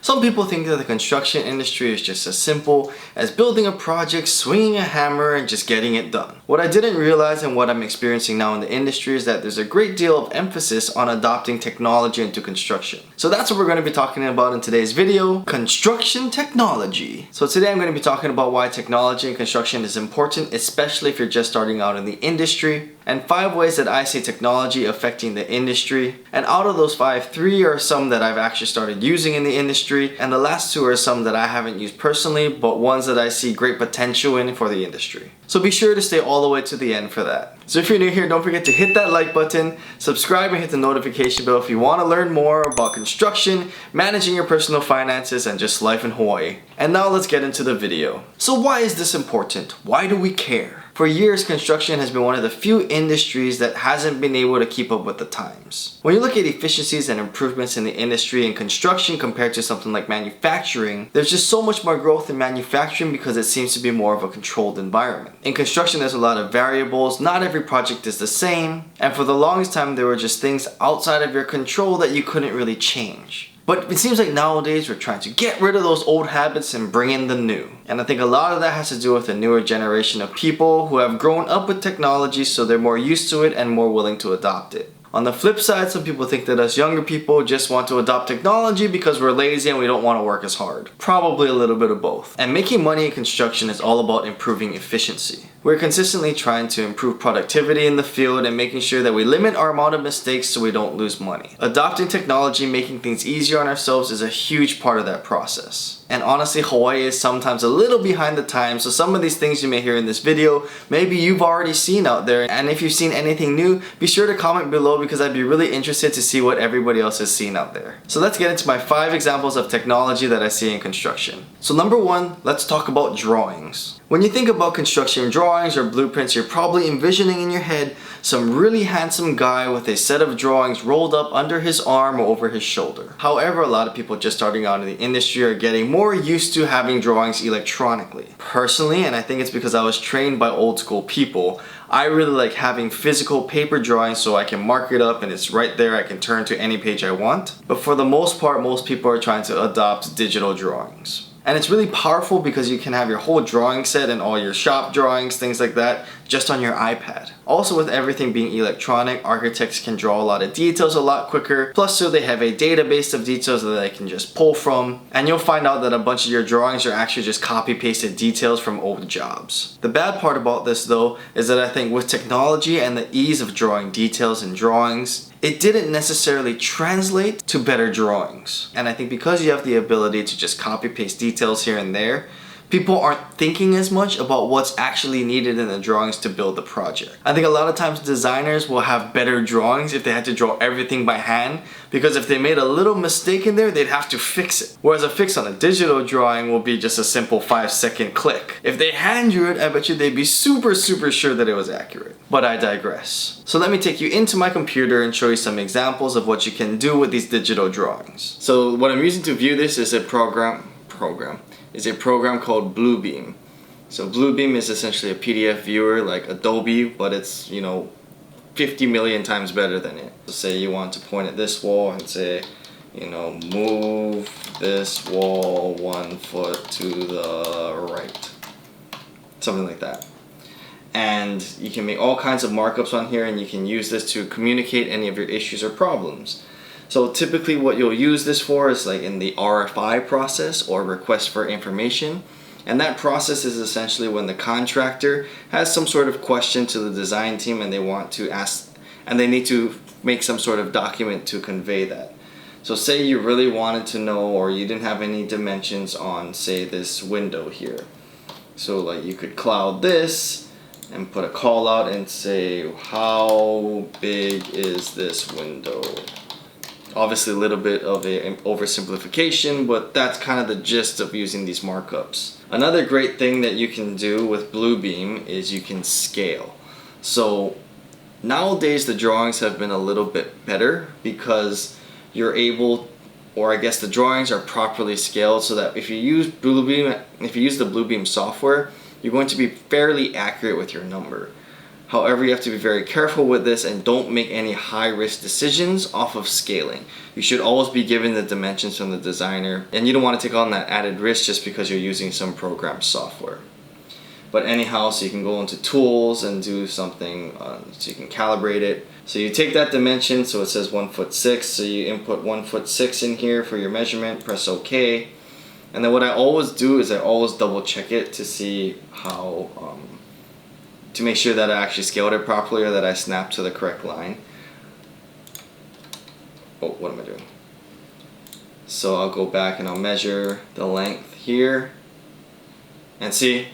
Some people think that the construction industry is just as simple as building a project, swinging a hammer, and just getting it done. What I didn't realize and what I'm experiencing now in the industry is that there's a great deal of emphasis on adopting technology into construction. So that's what we're going to be talking about in today's video, construction technology. So today I'm going to be talking about why technology in construction is important, especially if you're just starting out in the industry, and 5 ways that I see technology affecting the industry. And out of those 5, 3 are some that I've actually started using in the industry, and the last 2 are some that I haven't used personally, but ones that I see great potential in for the industry. So be sure to stay all the way to the end for that. So if you're new here, don't forget to hit that like button, subscribe, and hit the notification bell if you want to learn more about construction, managing your personal finances, and just life in Hawaii. And now let's get into the video. So why is this important? Why do we care? For years, construction has been one of the few industries that hasn't been able to keep up with the times. When you look at efficiencies and improvements in the industry and construction compared to something like manufacturing, there's just so much more growth in manufacturing because it seems to be more of a controlled environment. In construction, there's a lot of variables, not every project is the same, and for the longest time there were just things outside of your control that you couldn't really change. But it seems like nowadays we're trying to get rid of those old habits and bring in the new. And I think a lot of that has to do with the newer generation of people who have grown up with technology, so they're more used to it and more willing to adopt it. On the flip side, some people think that us younger people just want to adopt technology because we're lazy and we don't want to work as hard. Probably a little bit of both. And making money in construction is all about improving efficiency. We're consistently trying to improve productivity in the field and making sure that we limit our amount of mistakes so we don't lose money. Adopting technology, making things easier on ourselves is a huge part of that process. And honestly, Hawaii is sometimes a little behind the times, so some of these things you may hear in this video, maybe you've already seen out there. And if you've seen anything new, be sure to comment below because I'd be really interested to see what everybody else has seen out there. So let's get into my 5 examples of technology that I see in construction. So number 1, let's talk about drawings. When you think about construction drawings or blueprints, you're probably envisioning in your head some really handsome guy with a set of drawings rolled up under his arm or over his shoulder. However, a lot of people just starting out in the industry are getting more used to having drawings electronically. Personally, and I think it's because I was trained by old school people, I really like having physical paper drawings so I can mark it up and it's right there. I can turn to any page I want. But for the most part, most people are trying to adopt digital drawings. And it's really powerful because you can have your whole drawing set and all your shop drawings, things like that, just on your iPad. Also, with everything being electronic, architects can draw a lot of details a lot quicker. Plus, so they have a database of details that they can just pull from. And you'll find out that a bunch of your drawings are actually just copy-pasted details from old jobs. The bad part about this, though, is that I think with technology and the ease of drawing details in drawings, it didn't necessarily translate to better drawings. And I think because you have the ability to just copy-paste details here and there, people aren't thinking as much about what's actually needed in the drawings to build the project. I think a lot of times designers will have better drawings if they had to draw everything by hand, because if they made a little mistake in there, they'd have to fix it. Whereas a fix on a digital drawing will be just a simple 5-second click. If they hand drew it, I bet you they'd be super sure that it was accurate. But I digress. So let me take you into my computer and show you some examples of what you can do with these digital drawings. So what I'm using to view this is a program called Bluebeam. So Bluebeam is essentially a PDF viewer like Adobe, but it's, 50 million times better than it. So say you want to point at this wall and say, move this wall 1 foot to the right. Something like that. And you can make all kinds of markups on here, and you can use this to communicate any of your issues or problems. So typically what you'll use this for is like in the RFI process, or request for information. And that process is essentially when the contractor has some sort of question to the design team and they want to ask, and they need to make some sort of document to convey that. So say you really wanted to know, or you didn't have any dimensions on, say, this window here. So like you could cloud this and put a call out and say, how big is this window? Obviously a little bit of an oversimplification, but that's kind of the gist of using these markups. Another great thing that you can do with Bluebeam is you can scale. So nowadays the drawings have been a little bit better because you're able, or I guess the drawings are properly scaled so that if you use Bluebeam, if you use the Bluebeam software, you're going to be fairly accurate with your number. However, you have to be very careful with this and don't make any high risk decisions off of scaling. You should always be given the dimensions from the designer, and you don't want to take on that added risk just because you're using some program software. But anyhow, so you can go into tools and do something so you can calibrate it. So you take that dimension, so it says 1'6", so you input 1'6" in here for your measurement, press OK. And then what I always do is I always double check it to see how, to make sure that I actually scaled it properly or that I snapped to the correct line. Oh, what am I doing? So I'll go back and I'll measure the length here, and see,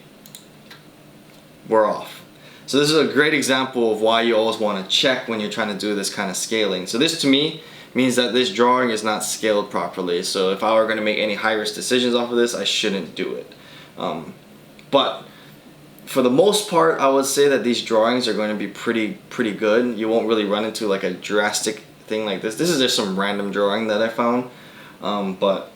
we're off. So this is a great example of why you always want to check when you're trying to do this kind of scaling. So this to me means that this drawing is not scaled properly. So if I were going to make any high risk decisions off of this, I shouldn't do it. But for the most part, I would say that these drawings are going to be pretty good. You won't really run into like a drastic thing like this. This is just some random drawing that I found, but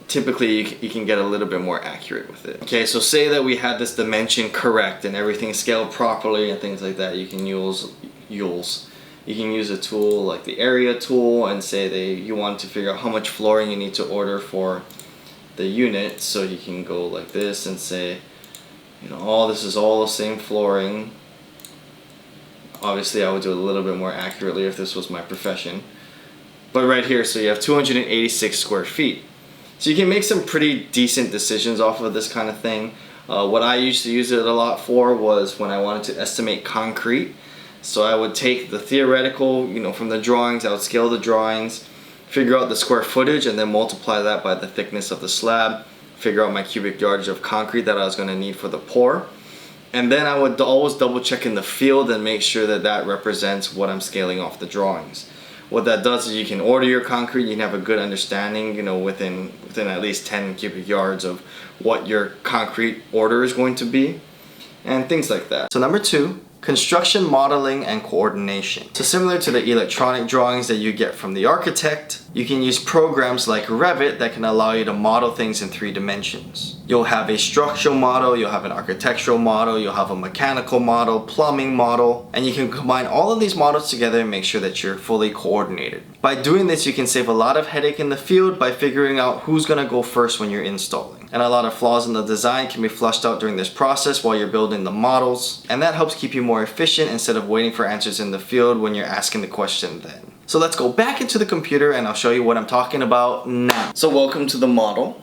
typically you can get a little bit more accurate with it. Okay, so say that we had this dimension correct and everything scaled properly and things like that. You can use a tool like the area tool and say that you want to figure out how much flooring you need to order for the unit. So you can go like this and say, you know, this is all the same flooring. Obviously I would do it a little bit more accurately if this was my profession. But right here, so you have 286 square feet. So you can make some pretty decent decisions off of this kind of thing. What I used to use it a lot for was when I wanted to estimate concrete. So I would take the theoretical, you know, from the drawings, I would scale the drawings, figure out the square footage, and then multiply that by the thickness of the slab, figure out my cubic yardage of concrete that I was going to need for the pour. And then I would always double check in the field and make sure that that represents what I'm scaling off the drawings. What that does is you can order your concrete, you can have a good understanding, you know, within at least 10 cubic yards of what your concrete order is going to be, and things like that. So number 2, construction modeling and coordination. So similar to the electronic drawings that you get from the architect, you can use programs like Revit that can allow you to model things in 3 dimensions. You'll have a structural model, you'll have an architectural model, you'll have a mechanical model, plumbing model, and you can combine all of these models together and make sure that you're fully coordinated. By doing this, you can save a lot of headache in the field by figuring out who's gonna go first when you're installing. And a lot of flaws in the design can be flushed out during this process while you're building the models, and that helps keep you more efficient instead of waiting for answers in the field when you're asking the question then. So let's go back into the computer and I'll show you what I'm talking about now. So welcome to the model.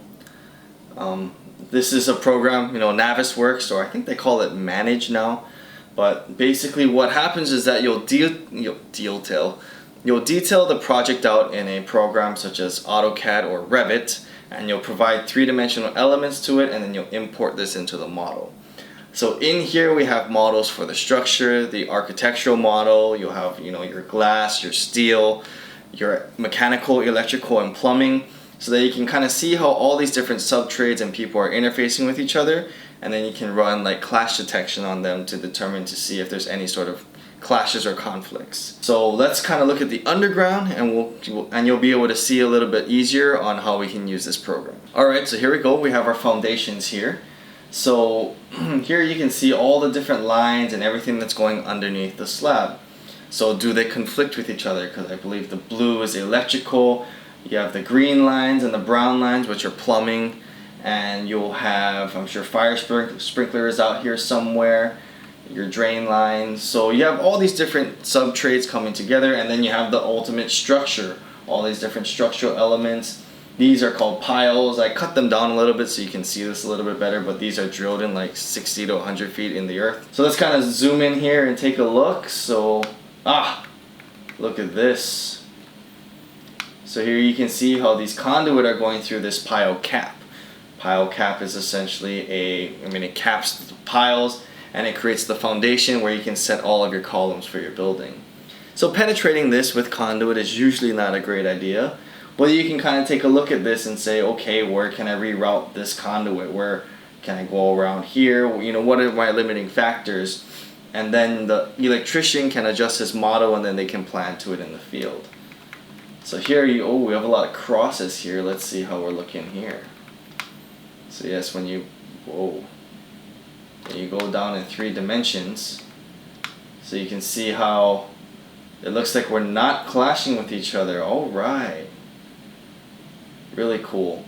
This is a program, you know, Navisworks, or I think they call it Manage now. But basically what happens is that you'll detail the project out in a program such as AutoCAD or Revit, and you'll provide 3-dimensional elements to it, and then you'll import this into the model. So in here we have models for the structure, the architectural model, you'll have, you know, your glass, your steel, your mechanical, electrical, and plumbing, so that you can kind of see how all these different sub-trades and people are interfacing with each other, and then you can run like clash detection on them to determine to see if there's any sort of clashes or conflicts. So let's kind of look at the underground, and you'll be able to see a little bit easier on how we can use this program. Alright, so here we go. We have our foundations here. So here you can see all the different lines and everything that's going underneath the slab. So do they conflict with each other? Because I believe the blue is electrical, you have the green lines and the brown lines, which are plumbing, and you'll have, I'm sure, fire sprinklers out here somewhere, your drain lines. So you have all these different sub-trades coming together, and then you have the ultimate structure, all these different structural elements. These are called piles. I cut them down a little bit so you can see this a little bit better, but these are drilled in like 60 to 100 feet in the earth. So let's kind of zoom in here and take a look. So, look at this. So here you can see how these conduit are going through this pile cap. Pile cap is essentially it caps the piles, and it creates the foundation where you can set all of your columns for your building. So penetrating this with conduit is usually not a great idea. But you can kind of take a look at this and say, okay, where can I reroute this conduit? Where can I go around here? You know, what are my limiting factors? And then the electrician can adjust his model, and then they can plan to it in the field. So here we have a lot of crosses here. Let's see how we're looking here. So yes, when you go down in 3 dimensions, So you can see how it looks like we're not clashing with each other. All right. Really cool.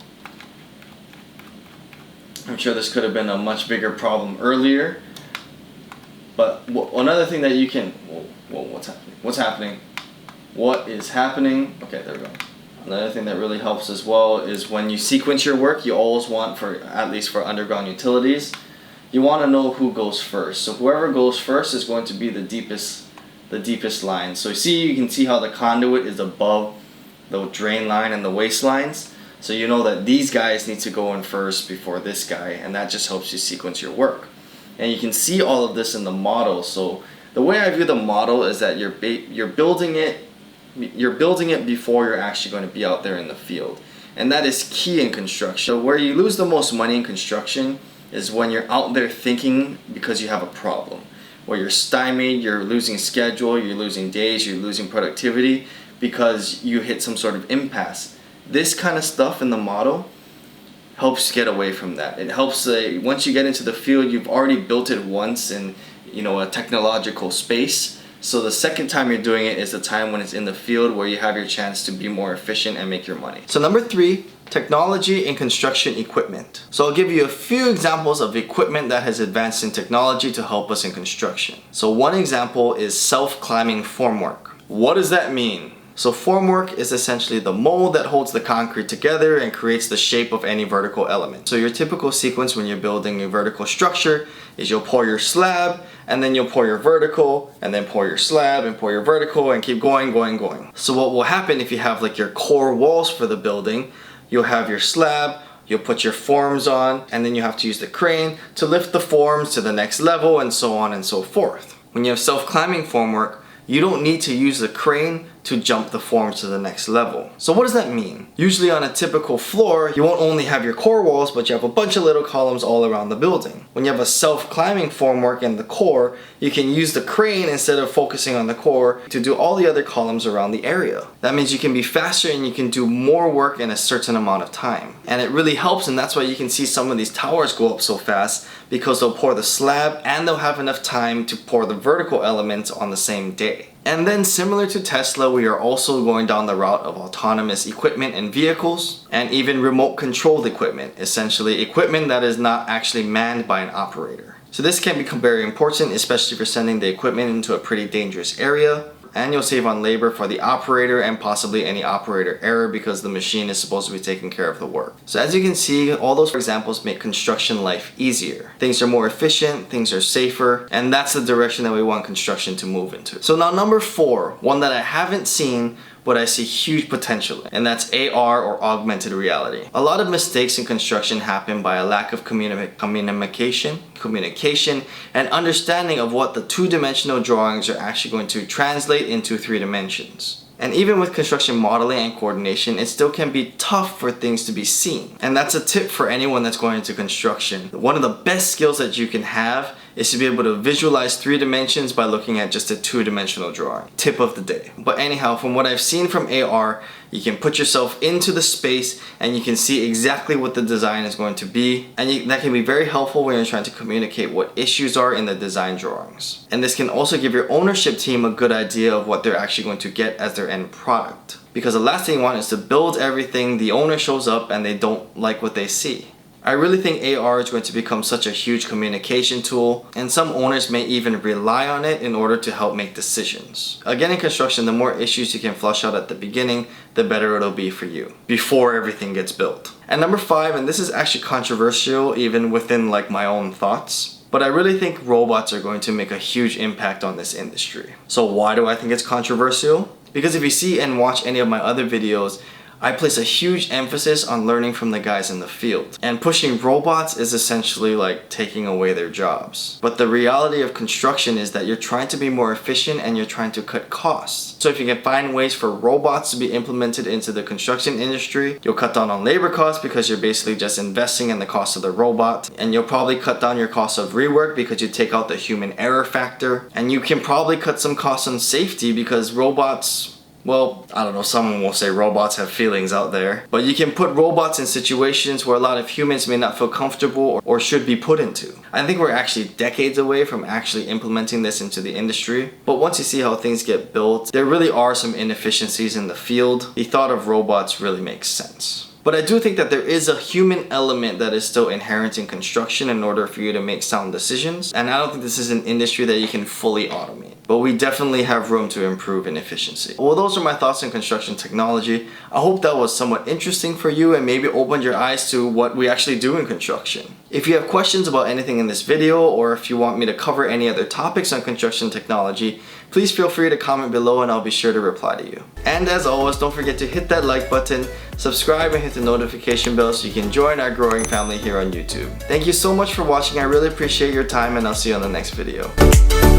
I'm sure this could have been a much bigger problem earlier. But another thing that you can... Whoa, what's happening? What's happening? What is happening? Okay, there we go. Another thing that really helps as well is when you sequence your work, you always want, for at least for underground utilities, you want to know who goes first. So whoever goes first is going to be the deepest line. So you can see how the conduit is above the drain line and the waste lines. So you know that these guys need to go in first before this guy, and that just helps you sequence your work. And you can see all of this in the model. So the way I view the model is that you're building it before you're actually going to be out there in the field. And that is key in construction. So where you lose the most money in construction is when you're out there thinking because you have a problem. Where you're stymied, you're losing schedule, you're losing days, you're losing productivity because you hit some sort of impasse. This kind of stuff in the model helps get away from that. It helps, once you get into the field, you've already built it once in a technological space. So the second time you're doing it is the time when it's in the field where you have your chance to be more efficient and make your money. So number 3, technology in construction equipment. So I'll give you a few examples of equipment that has advanced in technology to help us in construction. So one example is self-climbing formwork. What does that mean? So formwork is essentially the mold that holds the concrete together and creates the shape of any vertical element. So your typical sequence when you're building a vertical structure is you'll pour your slab, and then you'll pour your vertical, and then pour your slab, and pour your vertical, and keep going. So what will happen if you have like your core walls for the building, you'll have your slab, you'll put your forms on, and then you have to use the crane to lift the forms to the next level, and so on and so forth. When you have self-climbing formwork, you don't need to use the crane to jump the forms to the next level. So what does that mean? Usually on a typical floor, you won't only have your core walls, but you have a bunch of little columns all around the building. When you have a self-climbing formwork in the core, you can use the crane instead of focusing on the core to do all the other columns around the area. That means you can be faster and you can do more work in a certain amount of time. And it really helps, and that's why you can see some of these towers go up so fast, because they'll pour the slab and they'll have enough time to pour the vertical elements on the same day. And then similar to Tesla, we are also going down the route of autonomous equipment and vehicles, and even remote controlled equipment, essentially equipment that is not actually manned by an operator. So this can become very important, especially if you're sending the equipment into a pretty dangerous area. And you'll save on labor for the operator and possibly any operator error because the machine is supposed to be taking care of the work. So as you can see, all those examples make construction life easier. Things are more efficient, things are safer, and that's the direction that we want construction to move into. So now number 4, one that I haven't seen but I see huge potential in, and that's AR or augmented reality. A lot of mistakes in construction happen by a lack of communication and understanding of what the 2-dimensional drawings are actually going to translate into 3 dimensions. And even with construction modeling and coordination, it still can be tough for things to be seen. And that's a tip for anyone that's going into construction. One of the best skills that you can have is to be able to visualize 3 dimensions by looking at just a 2-dimensional drawing. Tip of the day. But anyhow, from what I've seen from AR, you can put yourself into the space and you can see exactly what the design is going to be. And that can be very helpful when you're trying to communicate what issues are in the design drawings. And this can also give your ownership team a good idea of what they're actually going to get as their end product. Because the last thing you want is to build everything, the owner shows up and they don't like what they see. I really think AR is going to become such a huge communication tool, and some owners may even rely on it in order to help make decisions. Again, in construction, the more issues you can flush out at the beginning, the better it'll be for you before everything gets built. And number 5, and this is actually controversial even within like my own thoughts, but I really think robots are going to make a huge impact on this industry. So why do I think it's controversial? Because if you see and watch any of my other videos, I place a huge emphasis on learning from the guys in the field. And pushing robots is essentially like taking away their jobs. But the reality of construction is that you're trying to be more efficient and you're trying to cut costs. So if you can find ways for robots to be implemented into the construction industry, you'll cut down on labor costs because you're basically just investing in the cost of the robot. And you'll probably cut down your cost of rework because you take out the human error factor. And you can probably cut some costs on safety because robots Well, I don't know, someone will say robots have feelings out there, but you can put robots in situations where a lot of humans may not feel comfortable or should be put into. I think we're actually decades away from actually implementing this into the industry, but once you see how things get built, there really are some inefficiencies in the field. The thought of robots really makes sense. But I do think that there is a human element that is still inherent in construction in order for you to make sound decisions. And I don't think this is an industry that you can fully automate. But we definitely have room to improve in efficiency. Well, those are my thoughts on construction technology. I hope that was somewhat interesting for you and maybe opened your eyes to what we actually do in construction. If you have questions about anything in this video, or if you want me to cover any other topics on construction technology, please feel free to comment below and I'll be sure to reply to you. And as always, don't forget to hit that like button, subscribe and hit the notification bell so you can join our growing family here on YouTube. Thank you so much for watching. I really appreciate your time and I'll see you on the next video.